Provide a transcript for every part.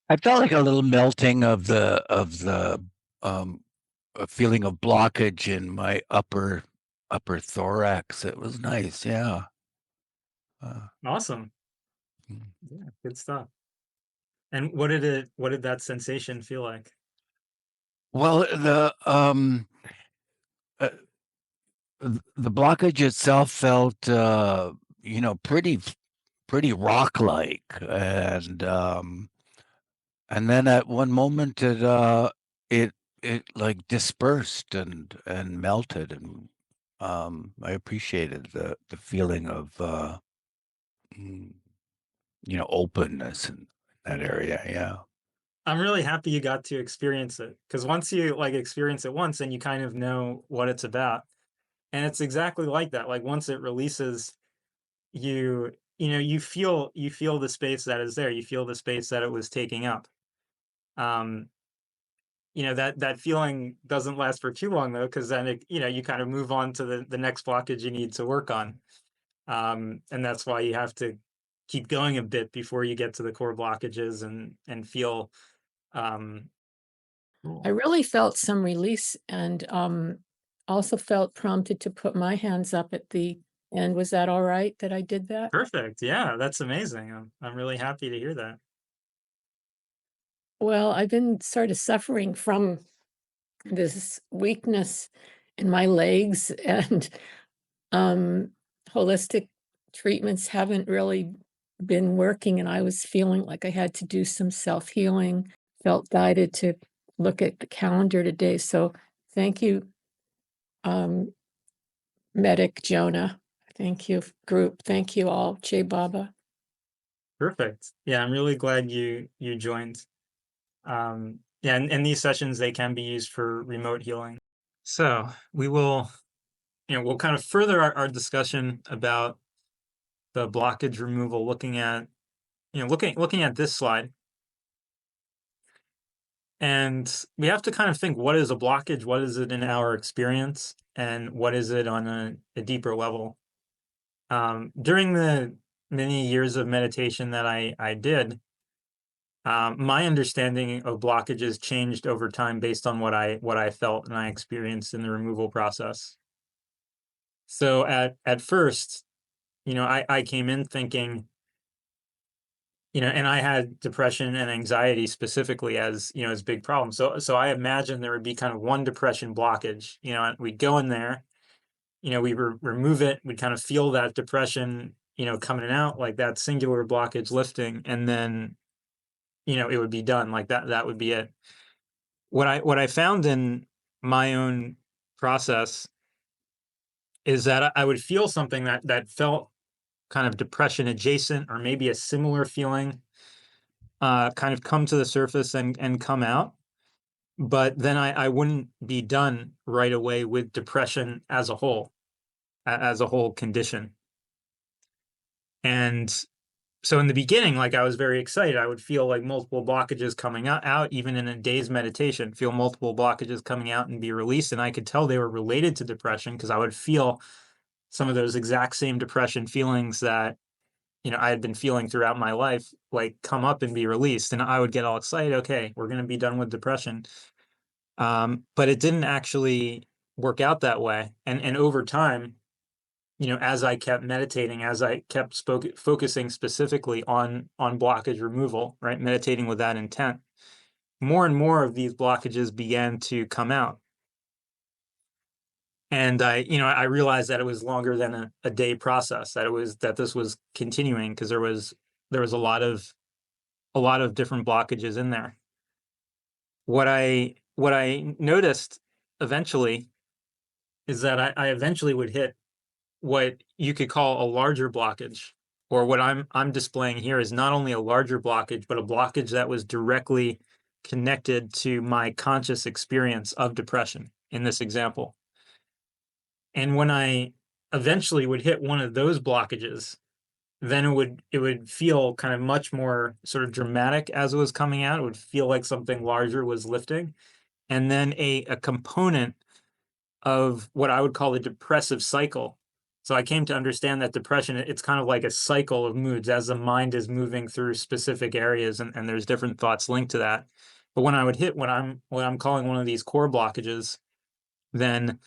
I felt like a little melting of the um a feeling of blockage in my upper thorax. It was nice, yeah. Uh, Awesome. mm. Yeah, good stuff. And what did that sensation feel like? Well, uh, the blockage itself felt pretty rock-like, and then at one moment it it like dispersed and melted, and I appreciated the feeling of mm, openness in that Yeah. area. Yeah. I'm really happy you got to experience it because once you like experience it once, then you kind of know what it's about. And it's exactly like that. Like once it releases, you feel the space that is there. You feel the space that it was taking up. Um, that feeling doesn't last for too long though, because then you kind of move on to the next blockage you need to work on. And that's why you have to keep going a bit before you get to the core blockages and feel um I cool. really felt some release and also felt prompted to put my hands up at the end. Was that all right that I did that? Perfect. Yeah, that's amazing. I'm really happy to hear that. Well, I've been sort of suffering from this weakness in my legs, and um, holistic treatments haven't really been working. And I was feeling like I had to do some self healing, felt guided to look at the calendar today. So thank you, um, Medic Jonah. Thank you, group. Thank you all. Jay Baba. Perfect. Yeah, I'm really glad you joined. Yeah, and these sessions they can be used for remote healing. So we will, we'll kind of further our discussion about the blockage removal, looking at, looking at this slide. And we have to kind of think, what is a blockage? What is it in our experience? And what is it on a deeper level? During the many years of meditation that I did, my understanding of blockages changed over time based on what I felt and I experienced in the removal process. So at first, I came in thinking, and I had depression and anxiety specifically as as big problems. So I imagined there would be kind of one depression blockage. And we'd go in there, we remove it, we'd kind of feel that depression, coming out, like that singular blockage lifting, and then it would be done. Like that would be it. What I found in my own process is that I would feel something that felt kind of depression adjacent or maybe a similar feeling kind of come to the surface and come out. But then I wouldn't be done right away with depression as a whole, as a whole condition. And so in the beginning, like I was very excited. I would feel like multiple blockages coming out even in a day's meditation, feel multiple blockages coming out and be released. And I could tell they were related to depression because I would feel some of those exact same depression feelings that I had been feeling throughout my life, like come up and be released. And I would get all excited. Okay, we're going to be done with depression. But it didn't actually work out that way. And over time, as I kept meditating, as I kept focusing specifically on blockage removal, right, meditating with that intent, more and more of these blockages began to come out. And I realized that it was longer than a day process, that this was continuing because there was a lot of different blockages in there. What I noticed eventually is that I eventually would hit what you could call a larger blockage, or what I'm displaying here is not only a larger blockage, but a blockage that was directly connected to my conscious experience of depression in this example. And when I eventually would hit one of those blockages, then it would feel kind of much more sort of dramatic as it was coming out. It would feel like something larger was lifting. And then a component of what I would call a depressive cycle So I came to understand that depression, it's kind of like a cycle of moods as the mind is moving through specific areas, and there's different thoughts linked to that. But when I would hit what I'm calling one of these core blockages, then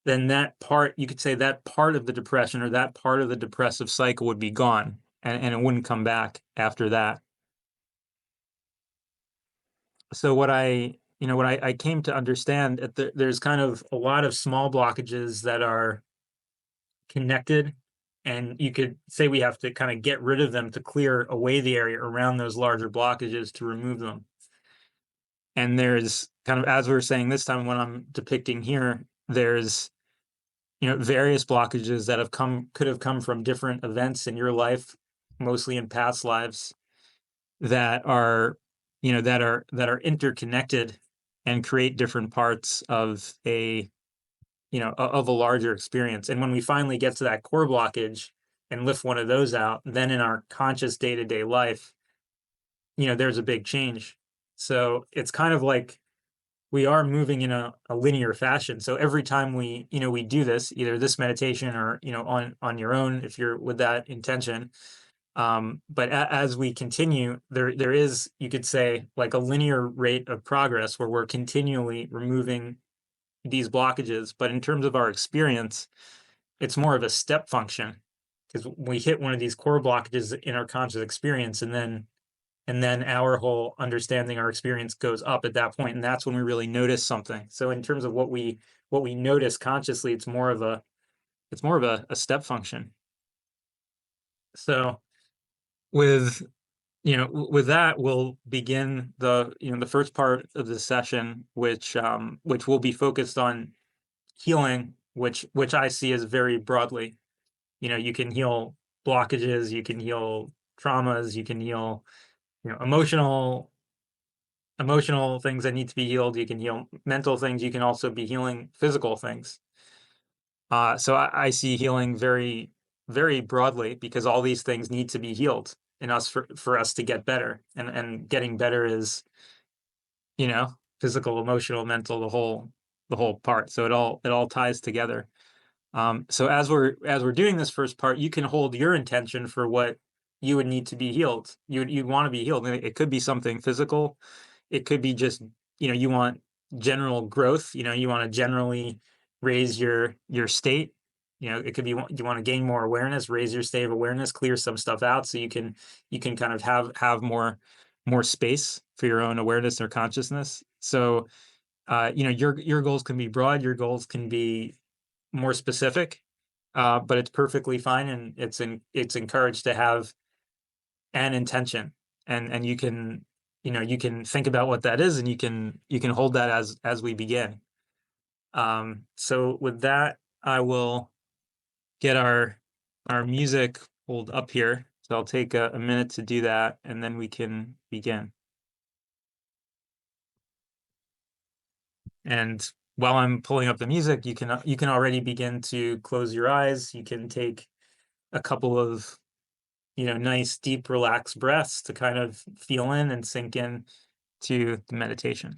that part, you could say that part of the depression or that part of the depressive cycle would be gone, and it wouldn't come back after that. So what I came to understand that there's kind of a lot of small blockages that are connected, and you could say we have to kind of get rid of them to clear away the area around those larger blockages to remove them. And there's kind of, as we were saying this time, when I'm depicting here, there's various blockages that could have come from different events in your life, mostly in past lives, that are that are interconnected and create different parts of a larger experience. And when we finally get to that core blockage and lift one of those out, then in our conscious day-to-day life, there's a big change. So it's kind of like we are moving in a linear fashion. So every time we do this, either this meditation or on your own, if you're with that intention, but as we continue, there is, you could say, like a linear rate of progress where we're continually removing these blockages. But in terms of our experience, it's more of a step function, because we hit one of these core blockages in our conscious experience, and then our whole understanding, our experience goes up at that point, and that's when we really notice something. So in terms of what we notice consciously, it's more of a step function. So with with that, we'll begin the first part of the session, which will be focused on healing, which I see as very broadly. You can heal blockages, you can heal traumas, you can heal emotional things that need to be healed, you can heal mental things, you can also be healing physical things. So I see healing very, very broadly, because all these things need to be healed in us for us to get better. And getting better is, physical, emotional, mental, the whole part. So it all ties together. So as we're doing this first part, you can hold your intention for what you would need to be healed. You'd want to be healed. It could be something physical. It could be just, you want general growth. You want to generally raise your state. It could be you want to gain more awareness, raise your state of awareness, clear some stuff out, so you can kind of have more space for your own awareness or consciousness. So your goals can be broad. Your goals can be more specific, but it's perfectly fine, and it's encouraged to have an intention, and you can think about what that is, and you can hold that as we begin. So with that, I will get our music pulled up here. So I'll take a minute to do that, and then we can begin. And while I'm pulling up the music, you can already begin to close your eyes. You can take a couple of nice, deep, relaxed breaths to kind of feel in and sink in to the meditation.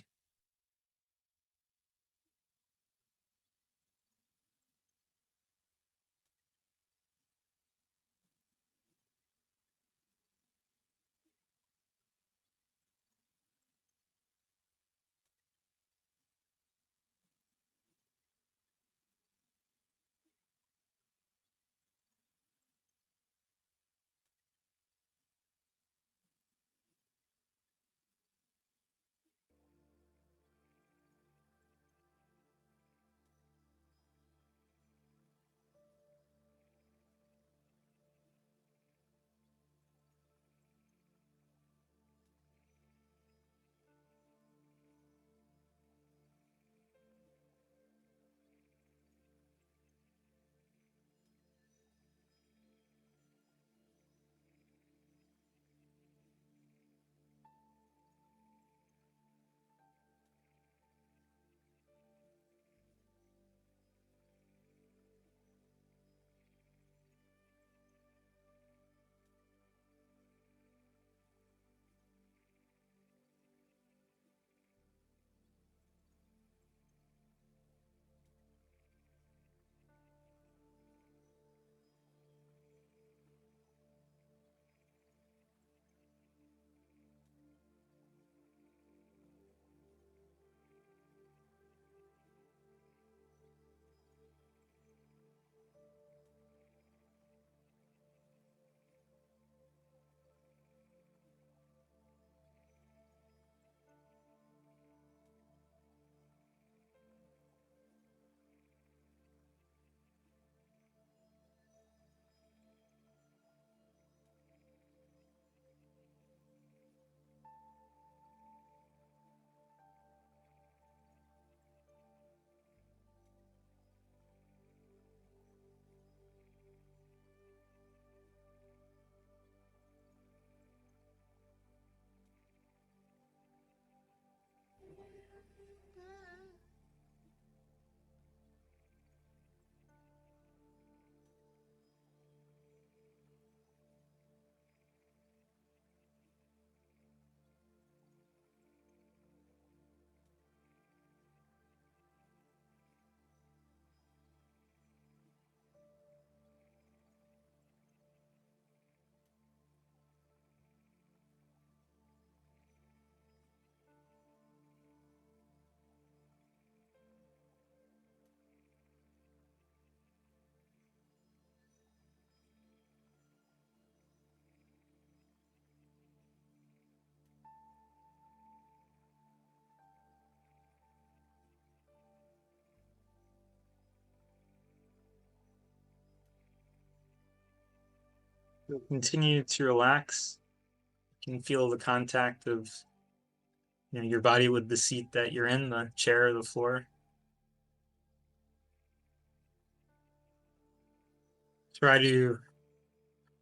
You'll continue to relax. You can feel the contact of your body with the seat that you're in, the chair or the floor. Try to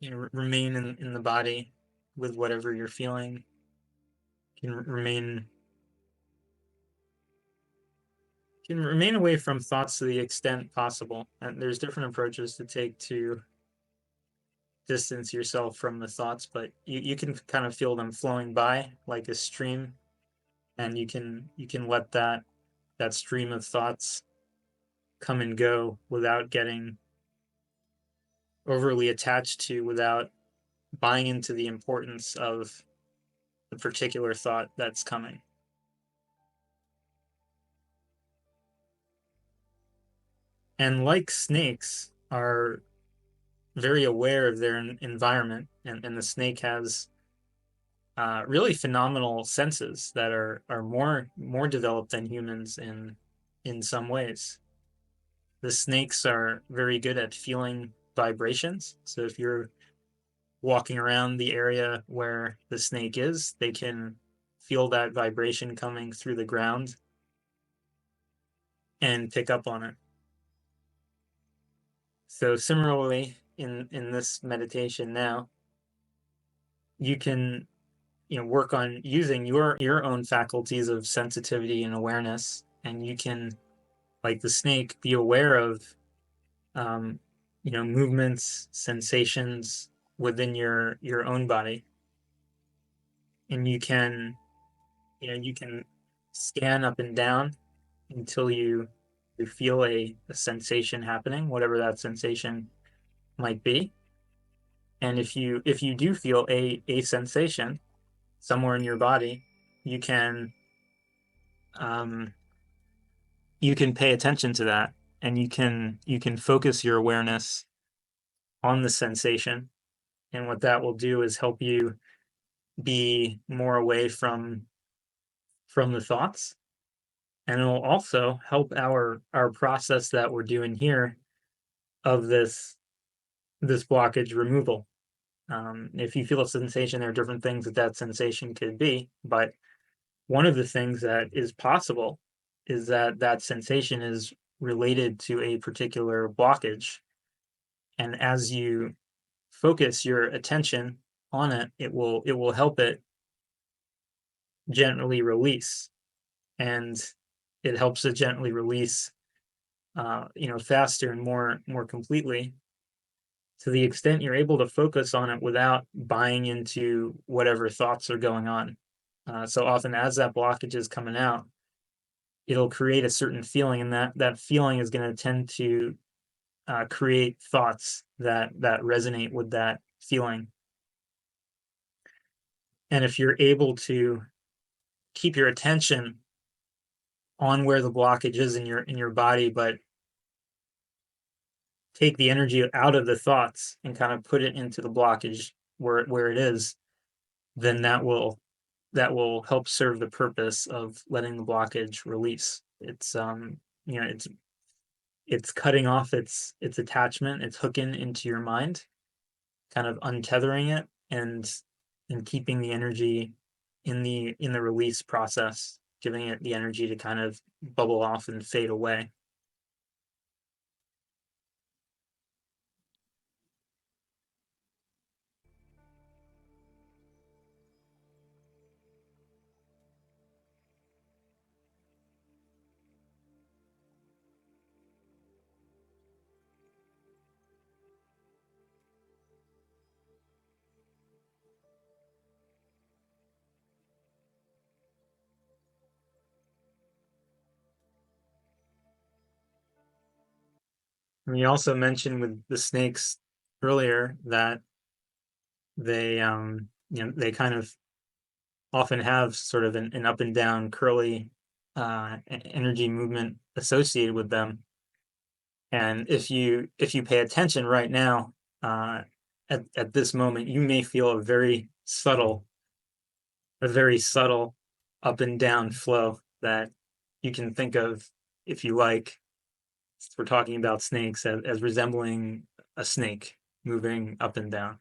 remain in the body with whatever you're feeling. You can remain away from thoughts to the extent possible. And there's different approaches to take to distance yourself from the thoughts, but you can kind of feel them flowing by like a stream, and you can let that stream of thoughts come and go without getting overly attached to, without buying into the importance of the particular thought that's coming. And like snakes are very aware of their environment, and the snake has really phenomenal senses that are more developed than humans in some ways. The snakes are very good at feeling vibrations. So if you're walking around the area where the snake is, they can feel that vibration coming through the ground and pick up on it. So similarly, in this meditation now, you can work on using your own faculties of sensitivity and awareness, and you can, like the snake, be aware of movements, sensations within your own body, and you can scan up and down until you feel a sensation happening, whatever that sensation might be. And if you do feel a sensation somewhere in your body, you can pay attention to that, and you can focus your awareness on the sensation. And what that will do is help you be more away from the thoughts, and it'll also help our process that we're doing here of this blockage removal. If you feel a sensation, there are different things that sensation could be, but one of the things that is possible is that sensation is related to a particular blockage, and as you focus your attention on it, it will help it gently release, and it helps it gently release faster and more completely, to the extent you're able to focus on it without buying into whatever thoughts are going on. So often, as that blockage is coming out, it'll create a certain feeling, and that feeling is going to tend to create thoughts that resonate with that feeling. And if you're able to keep your attention on where the blockage is in your body, but take the energy out of the thoughts and kind of put it into the blockage where it is, then that will help serve the purpose of letting the blockage release. It's it's cutting off its attachment, it's hooking into your mind, kind of untethering it, and keeping the energy in the release process, giving it the energy to kind of bubble off and fade away. And we also mentioned with the snakes earlier that they they kind of often have sort of an up and down curly energy movement associated with them. And if you pay attention right now, at this moment, you may feel a very subtle up and down flow that you can think of, if you like, we're talking about snakes, as resembling a snake moving up and down.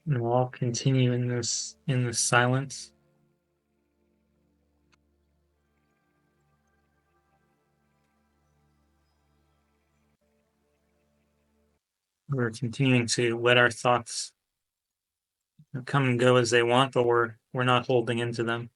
And we'll all continue in this silence. We're continuing to let our thoughts come and go as they want, but we're not holding into them.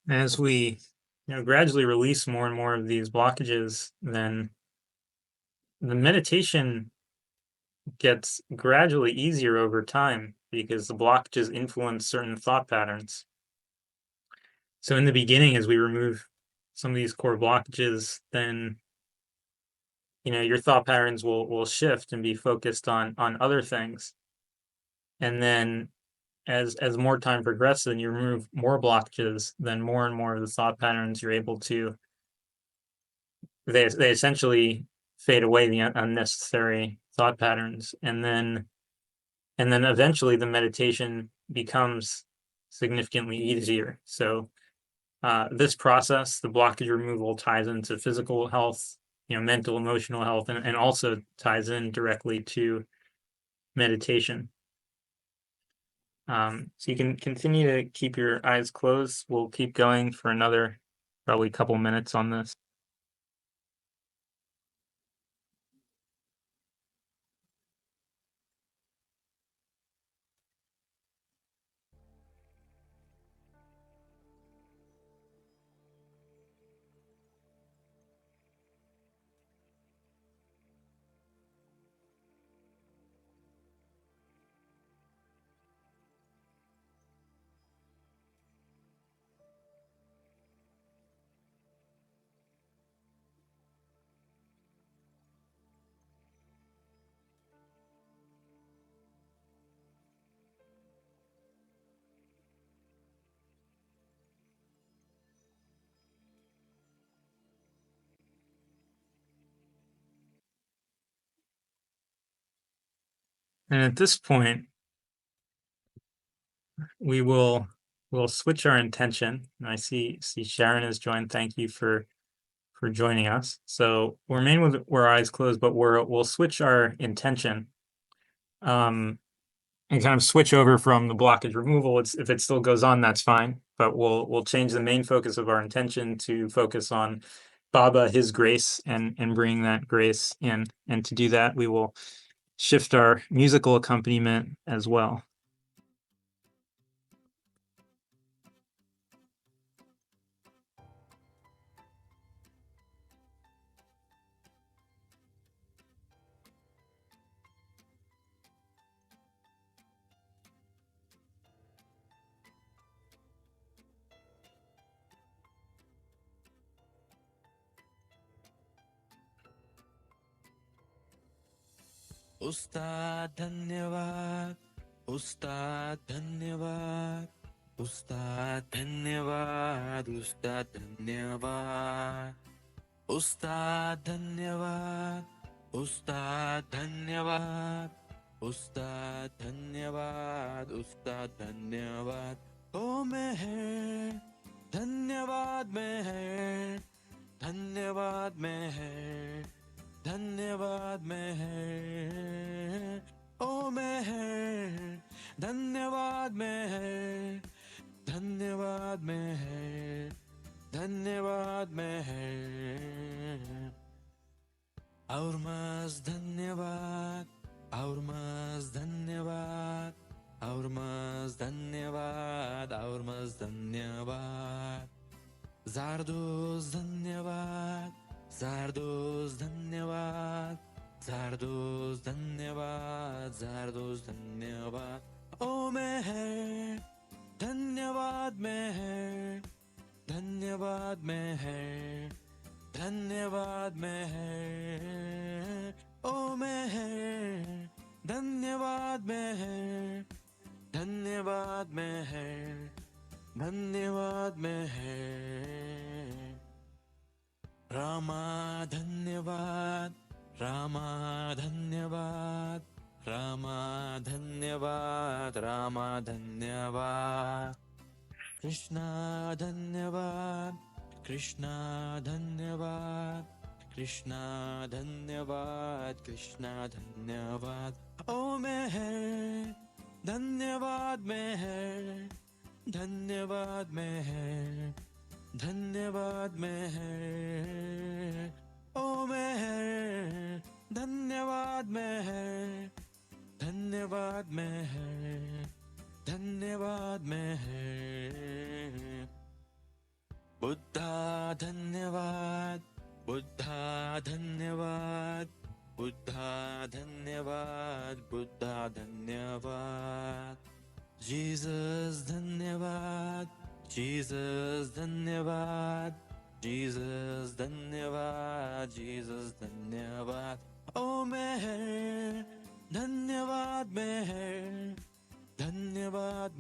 As we gradually release more and more of these blockages, then the meditation gets gradually easier over time because the blockages influence certain thought patterns. So in the beginning, as we remove some of these core blockages, then your thought patterns will shift and be focused on other things. And then as more time progresses and you remove more blockages, then more and more of the thought patterns you're able to, they essentially fade away, the unnecessary thought patterns, and then eventually the meditation becomes significantly easier. So this process, the blockage removal, ties into physical health, mental, emotional health, and also ties in directly to meditation. So you can continue to keep your eyes closed. We'll keep going for another probably couple minutes on this. And at this point, we'll switch our intention. And I see Sharon has joined. Thank you for joining us. So we'll remain with our eyes closed, but we'll switch our intention, and kind of switch over from the blockage removal. If it still goes on, that's fine. But we'll change the main focus of our intention to focus on Baba, his grace, and bring that grace in. And to do that, we will shift our musical accompaniment as well. उस्ताद धन्यवाद, उस्ताद धन्यवाद, उस्ताद धन्यवाद, उस्ताद धन्यवाद, उस्ताद धन्यवाद, उस्ताद धन्यवाद, उस्ताद धन्यवाद, उस्ताद धन्यवाद। ओ मेहर धन्यवाद, मेहर धन्यवाद, मेहर धन्यवाद, मेहर ओ मेहर धन्यवाद, मेहर धन्यवाद, मेहर धन्यवाद, मेहर और मस्त धन्यवाद, और मस्त धन्यवाद, और मस्त धन्यवाद, और मस्त धन्यवाद। ज़ारदोज़ धन्यवाद, ज़ारदोज़ धन्यवाद, ज़ारदोज़ धन्यवाद, ज़ारदोज़ धन्यवाद। ओ मेहर धन्यवाद, मेहर धन्यवाद, मेहर धन्यवाद, मेहर ओ मेहर धन्यवाद, मेहर धन्यवाद, मेहर धन्यवाद, मेहर रामा धन्यवाद, रामा धन्यवाद, रामा धन्यवाद, रामा धन्यवाद। कृष्णा धन्यवाद, कृष्णा धन्यवाद, कृष्णा धन्यवाद, कृष्णा धन्यवाद। ओ मेहर धन्यवाद, मेहर धन्यवाद, मेहर धन्यवाद, मेहर ओ मेहर धन्यवाद, मेहर धन्यवाद, मेहर धन्यवाद, मेहर बुद्धा धन्यवाद, बुद्धा धन्यवाद, बुद्धा धन्यवाद, बुद्धा धन्यवाद। जीसस धन्यवाद, जीसस धन्यवाद, जीसस धन्यवाद, जीसस धन्यवाद। ओ मेहर धन्यवाद, मेहर धन्यवाद,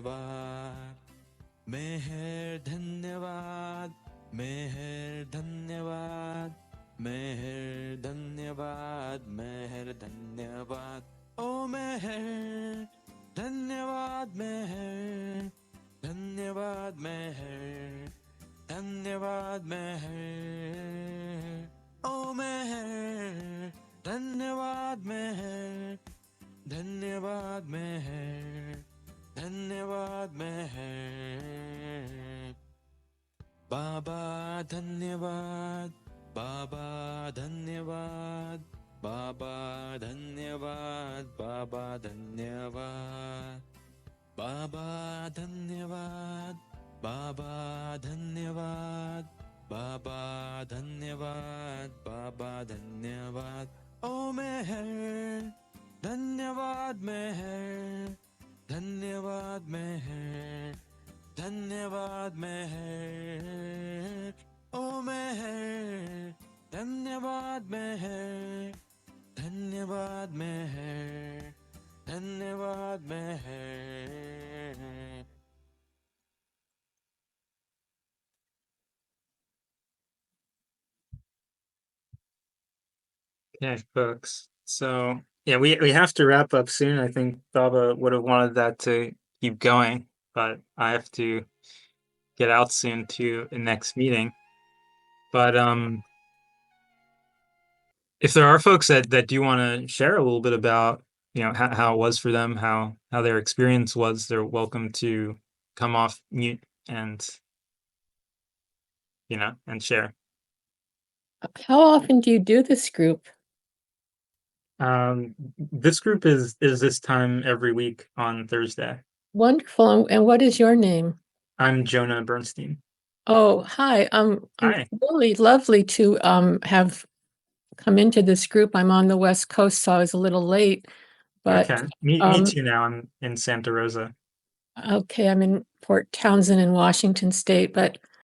धन्यवाद मेहर धन्यवाद मेहर धन्यवाद मेहर धन्यवाद मेहर धन्यवाद ओ मेहर धन्यवाद मेहर धन्यवाद मेहर धन्यवाद मेहर ओ मेहर धन्यवाद मेहर धन्यवाद मेहर धन्यवाद मेहर बाबा धन्यवाद बाबा धन्यवाद बाबा धन्यवाद बाबा धन्यवाद बाबा धन्यवाद बाबा धन्यवाद बाबा धन्यवाद बाबा धन्यवाद ओ मेहर धन्यवाद मेहर धन्यवाद मेहर धन्यवाद मेहर ओ मेहर धन्यवाद मेहर धन्यवाद मेहर धन्यवाद मेहर Okay, folks. So yeah, we have to wrap up soon. I think Baba would have wanted that to keep going, but I have to get out soon to the next meeting. But if there are folks that do want to share a little bit about, you know, how it was for them, how their experience was, they're welcome to come off mute and, you know, and share. How often do you do this group? This group is this time every week on Thursday. Wonderful. And what is your name? I'm Jonah Bernstein. Oh, hi. Hi. Really lovely to have come into this group. I'm on the West Coast, so I was a little late. But Okay. Me too now. I'm in Santa Rosa. okay, I'm in Port Townsend in Washington State, but